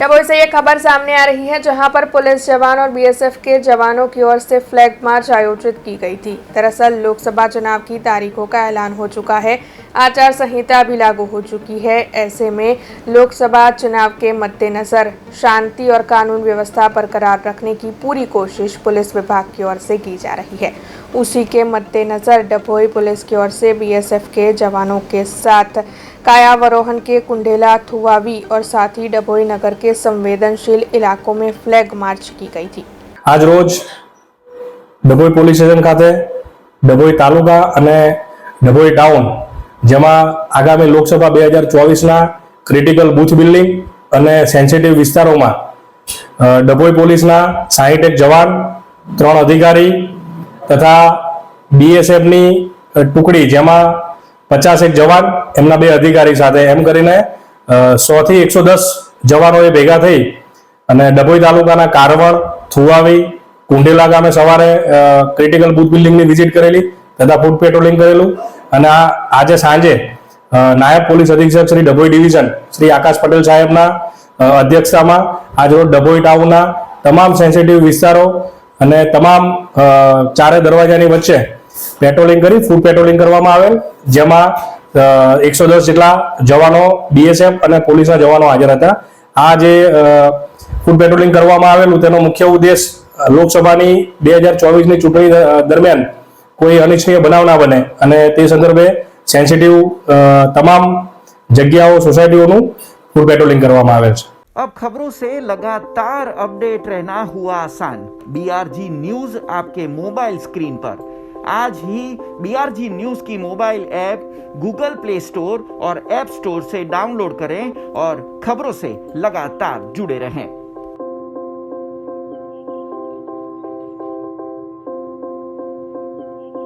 डभोई से ये खबर सामने आ रही है जहां पर पुलिस जवान और बीएसएफ के जवानों की ओर से फ्लैग मार्च आयोजित की गई थी। दरअसल लोकसभा चुनाव की तारीखों का ऐलान हो चुका है, आचार संहिता भी लागू हो चुकी है। ऐसे में लोकसभा चुनाव के मद्देनजर शांति और कानून व्यवस्था बरकरार रखने की पूरी कोशिश पुलिस विभाग की ओर से की जा रही है। उसी के मद्देनजर डभोई पुलिस की ओर से बीएसएफ के जवानों के साथ कायावरोहन के कुंडेला, थुवावी और साथ ही डभोई नगर के संवेदनशील इलाकों में फ्लैग मार्च की गई थी। आज रोज डभोई પોલીસ સ્ટેશન ખાતે ડભોઈ તાલુકા અને ડભોઈ ટાઉન જેમાં આગામી લોકસભા 2024ના ક્રિટિકલ બૂથ બિલ્ડિંગ અને સેન્સિટિવ વિસ્તારોમાં ડભોઈ પોલીસના 61 જવાન 3 અધિકારી તથા બીએસએફની ટુકડી જેમાં 51 જવાન એમના 2 અધિકારી સાથે એમ કરીને 100 થી 110 જવાનોએ ભેગા થઈ અને ડભોઈ તાલુકાના કારવણ, થુવાવી, કુંડેલા ગામે સવારે ક્રિટિકલ બૂથ બિલ્ડિંગની વિઝિટ કરેલી તથા ફૂટ પેટ્રોલિંગ કરેલું અને આજે સાંજે નાયબ પોલીસ અધિક્ષક શ્રી ડભોઈ ડિવિઝન શ્રી આકાશ પટેલ સાહેબના અધ્યક્ષતામાં આજરોજ ડભોઈ ટાઉનના તમામ સેન્સિટિવ વિસ્તારો અને તમામ ચારે દરવાજાની વચ્ચે પેટ્રોલિંગ કરી ફૂટ પેટ્રોલિંગ કરવામાં આવેલ જેમાં 110 જેટલા જવાનો બીએસએફ અને પોલીસના જવાનો હાજર હતા। આ જે ફૂટ પેટ્રોલિંગ કરવામાં આવેલું તેનો મુખ્ય ઉદ્દેશ લોકસભાની 2024ની ચૂંટણી દરમિયાન કોઈ અનિચ્છનીય બનાવ ના બને અને તે સંદર્ભે સેન્સિટિવ તમામ જગ્યાઓ સોસાયટીઓનું ફૂટ પેટ્રોલિંગ કરવામાં આવેલ છે। अब खबरों से लगातार अपडेट रहना हुआ आसान। बीआरजी न्यूज आपके मोबाइल स्क्रीन पर आज ही बीआरजी न्यूज की mobile app Google play store और ऐप स्टोर से डाउनलोड करें और खबरों से लगातार जुड़े रहें।